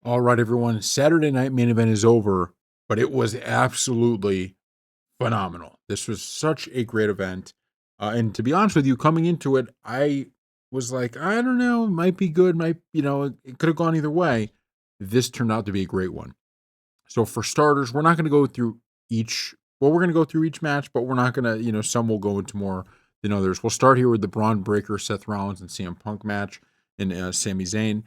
All right, everyone. Saturday night main event is over, but it was absolutely phenomenal. This was such a great event. And to be honest with you, coming into it, I was like, I don't know, might be good, it could have gone either way. This turned out to be a great one. So for starters, we're not going to go through we're going to go through each match, but we're not going to, some will go into more than others. We'll start here with the Braun Breaker, Seth Rollins, and CM Punk match and Sami Zayn.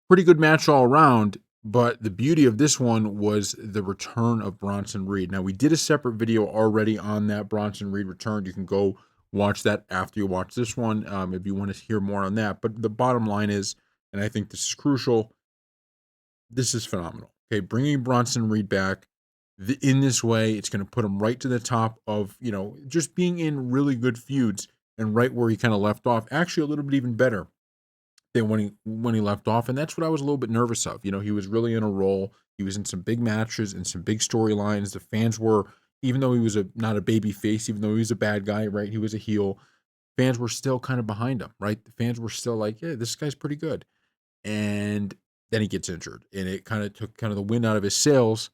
Pretty good match all around, but the beauty of this one was the return of Bronson Reed. Now, we did a separate video already on that Bronson Reed return. You can go watch that after you watch this one if you want to hear more on that. But the bottom line is, and I think this is crucial, this is phenomenal. Okay, bringing Bronson Reed back in this way, it's going to put him right to the top of, just being in really good feuds and right where he kind of left off. Actually, a little bit even better than when he left off, and that's what I was a little bit nervous of. He was really in a role. He was in some big matches and some big storylines. The fans were, even though he was not a baby face, even though he was a bad guy, right? He was a heel. Fans were still kind of behind him, right? The fans were still like, yeah, this guy's pretty good. And then he gets injured, and it kind of took kind of the wind out of his sails.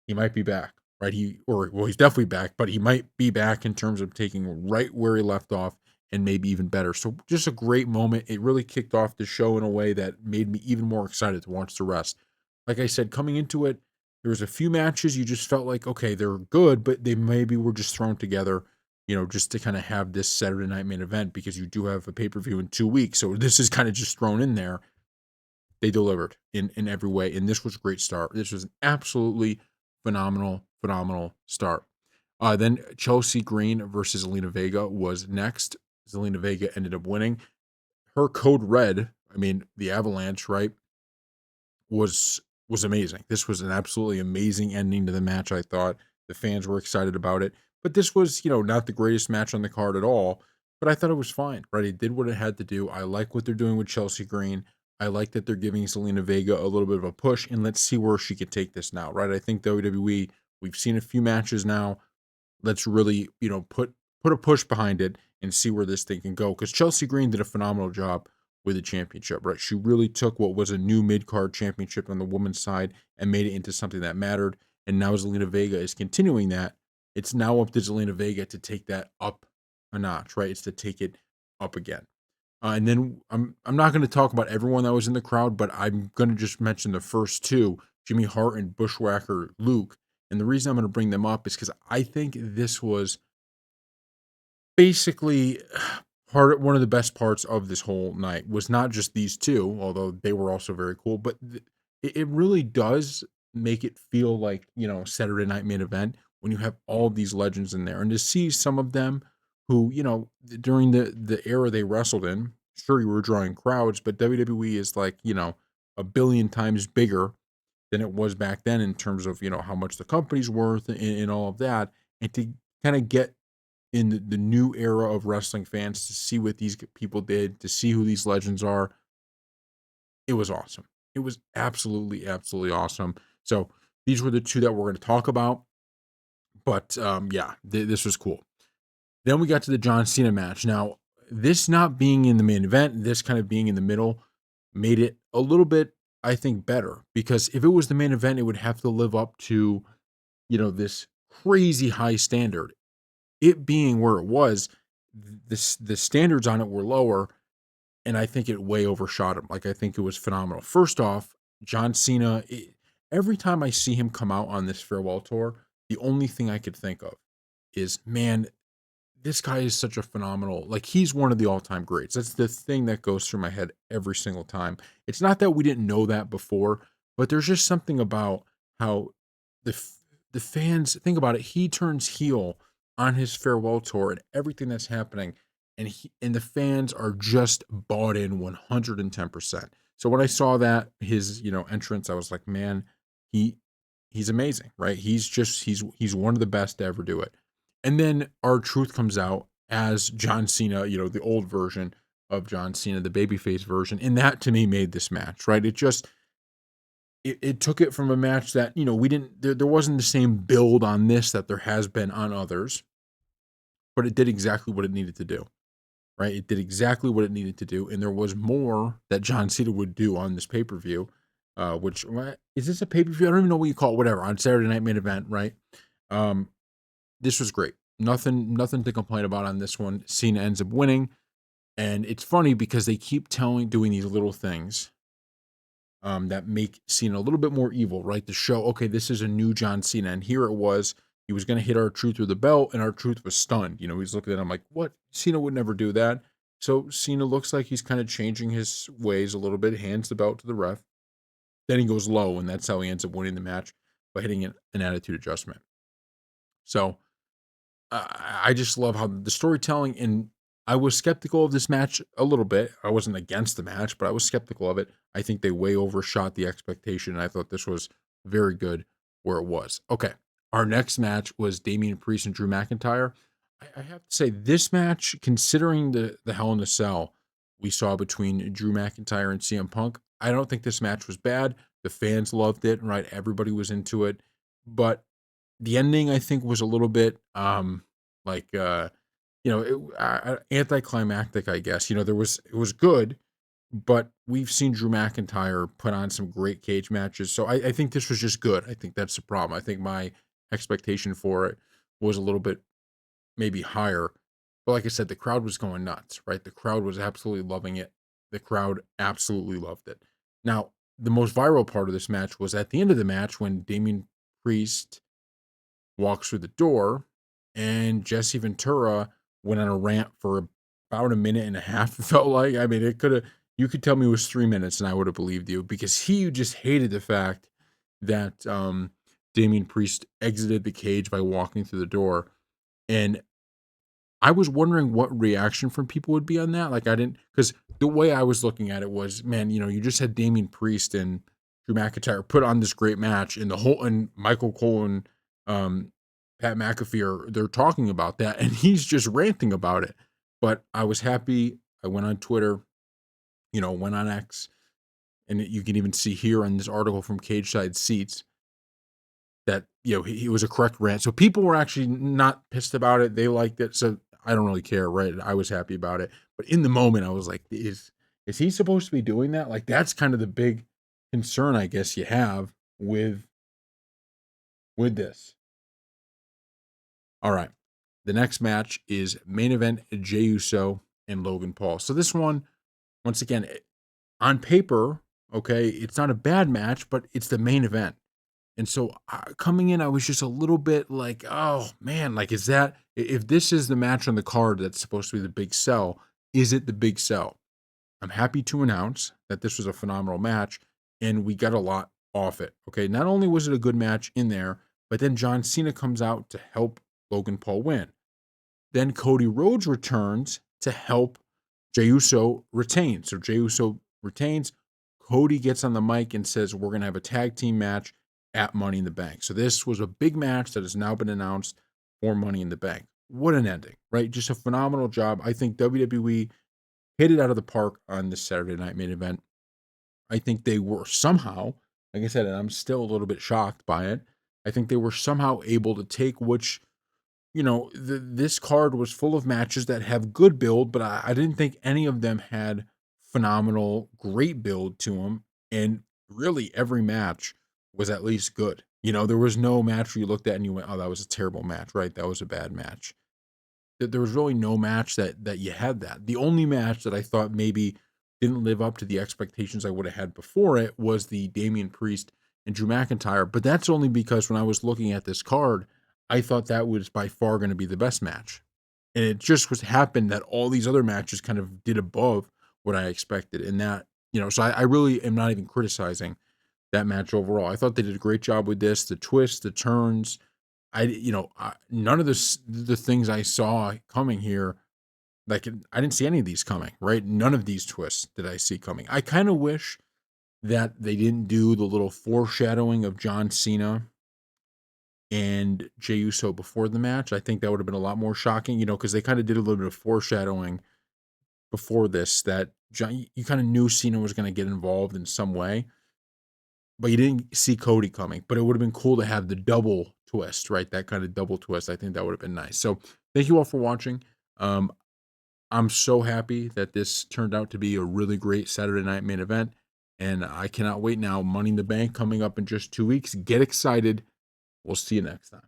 He might be back, right? He's definitely back, but he might be back in terms of taking right where he left off and maybe even better. So just a great moment. It really kicked off the show in a way that made me even more excited to watch the rest. Like I said, coming into it, there was a few matches you just felt like, okay, they're good, but they maybe were just thrown together, just to kind of have this Saturday night main event because you do have a pay-per-view in 2 weeks. So this is kind of just thrown in there. They delivered in every way, and this was a great start. This was an absolutely phenomenal start. Then Chelsea Green versus Zelina Vega was next. Zelina Vega ended up winning. Her code red, I mean the Avalanche, right, was amazing. This was an absolutely amazing ending to the match. I thought the fans were excited about it, but this was not the greatest match on the card at all. But I thought it was fine, right? It did what it had to do. I like what they're doing with Chelsea Green. I like that they're giving Zelina Vega a little bit of a push, and let's see where she can take this now, right? I think WWE, we've seen a few matches now. Let's really, put a push behind it and see where this thing can go. Because Chelsea Green did a phenomenal job with the championship, right? She really took what was a new mid card championship on the women's side and made it into something that mattered. And now Zelina Vega is continuing that. It's now up to Zelina Vega to take that up a notch, right? It's to take it up again. And then I'm not going to talk about everyone that was in the crowd, but I'm going to just mention the first two, Jimmy Hart and Bushwhacker Luke. And the reason I'm going to bring them up is because I think this was basically one of the best parts of this whole night was not just these two, although they were also very cool, but it really does make it feel like, Saturday night main event when you have all these legends in there. And to see some of them who, during the era they wrestled in, sure you were drawing crowds, but WWE is like, a billion times bigger than it was back then in terms of, how much the company's worth and all of that. And to kind of get in the new era of wrestling fans to see what these people did, to see who these legends are. It was awesome. It was absolutely awesome. So these were the two that we're going to talk about. But yeah, this was cool. Then we got to the John Cena match. Now, this not being in the main event, this kind of being in the middle, made it a little bit, I think, better. Because if it was the main event, it would have to live up to, this crazy high standard. It being where it was, the standards on it were lower, and I think it way overshot him. Like, I think it was phenomenal. First off, John Cena, every time I see him come out on this farewell tour, the only thing I could think of is, man, this guy is such a phenomenal, like, he's one of the all-time greats. That's the thing that goes through my head every single time. It's not that we didn't know that before, but there's just something about how the fans think about it. He turns heel on his farewell tour and everything that's happening, and the fans are just bought in 110%. So when I saw that his entrance, I was like, man, he he's amazing, right? He's one of the best to ever do it. And then R-Truth comes out as John Cena, the old version of John Cena, the babyface version, and that to me made this match, right? It took it from a match that, we didn't there wasn't the same build on this that there has been on others, but it did exactly what it needed to do. right? It did exactly what it needed to do, and there was more that John Cena would do on this pay-per-view, which is this a pay-per-view? I don't even know what you call it, whatever, on Saturday Night Main Event, right? Um, this was great. Nothing to complain about on this one. Cena ends up winning, and it's funny because they keep doing these little things that make Cena a little bit more evil, right? To show, okay, this is a new John Cena. And here it was, he was going to hit R-Truth with the belt, and R-Truth was stunned. He's looking at him like, what? Cena would never do that. So Cena looks like he's kind of changing his ways a little bit, hands the belt to the ref. Then he goes low, and that's how he ends up winning the match by hitting an attitude adjustment. So I just love how the storytelling, and I was skeptical of this match a little bit. I wasn't against the match, but I was skeptical of it. I think they way overshot the expectation, and I thought this was very good where it was. Okay, our next match was Damian Priest and Drew McIntyre. I have to say, this match, considering the Hell in a Cell we saw between Drew McIntyre and CM Punk, I don't think this match was bad. The fans loved it, right? Everybody was into it, but the ending, I think, was a little bit, like, anticlimactic, I guess. It was good, but we've seen Drew McIntyre put on some great cage matches, so I think this was just good. I think that's the problem. I think my expectation for it was a little bit maybe higher, but like I said, the crowd was going nuts, right? The crowd was absolutely loving it. The crowd absolutely loved it. Now, the most viral part of this match was at the end of the match when Damian Priest walks through the door, and Jesse Ventura went on a rant for about a minute and a half. It felt like, I mean, you could tell me it was 3 minutes, and I would have believed you because he just hated the fact that Damian Priest exited the cage by walking through the door, and I was wondering what reaction from people would be on that. Like, I didn't, because the way I was looking at it was, man, you just had Damian Priest and Drew McIntyre put on this great match, and and Michael Cole and Pat McAfee they're talking about that, and he's just ranting about it. But I was happy. I went on Twitter, went on X, and you can even see here in this article from Cage Side Seats that he was a correct rant. So people were actually not pissed about it. They liked it. So I don't really care, right? I was happy about it. But in the moment, I was like, is he supposed to be doing that? Like, that's kind of the big concern, I guess, you have with this. All right. The next match is main event Jey Uso and Logan Paul. So this one, once again, on paper, okay, it's not a bad match, but it's the main event. And so coming in, I was just a little bit like, oh man, like, if this is the match on the card that's supposed to be the big sell, is it the big sell? I'm happy to announce that this was a phenomenal match and we got a lot off it. Okay. Not only was it a good match in there, but then John Cena comes out to help Logan Paul win. Then Cody Rhodes returns to help Jey Uso retain. So Jey Uso retains. Cody gets on the mic and says, we're going to have a tag team match at Money in the Bank. So this was a big match that has now been announced for Money in the Bank. What an ending, right? Just a phenomenal job. I think WWE hit it out of the park on this Saturday Night Main Event. I think they were somehow, like I said, and I'm still a little bit shocked by it. I think they were somehow able to take this card was full of matches that have good build, but I didn't think any of them had phenomenal, great build to them. And really, every match was at least good. There was no match where you looked at and you went, "Oh, that was a terrible match," right? That was a bad match. There was really no match that you had that. The only match that I thought maybe didn't live up to the expectations I would have had before it was the Damian Priest and Drew McIntyre. But that's only because when I was looking at this card, I thought that was by far going to be the best match. And it just was happened that all these other matches kind of did above what I expected. And so I really am not even criticizing that match overall. I thought they did a great job with this, the twists, the turns. None of the things I saw coming here, like, I didn't see any of these coming, right? None of these twists did I see coming. I kind of wish that they didn't do the little foreshadowing of John Cena and Jey Uso before the match. I think that would have been a lot more shocking, because they kind of did a little bit of foreshadowing before this that you kind of knew Cena was going to get involved in some way, but you didn't see Cody coming. But it would have been cool to have the double twist, right? That kind of double twist. I think that would have been nice. So thank you all for watching. I'm so happy that this turned out to be a really great Saturday night main event, and I cannot wait now. Money in the Bank coming up in just 2 weeks. Get excited. We'll see you next time.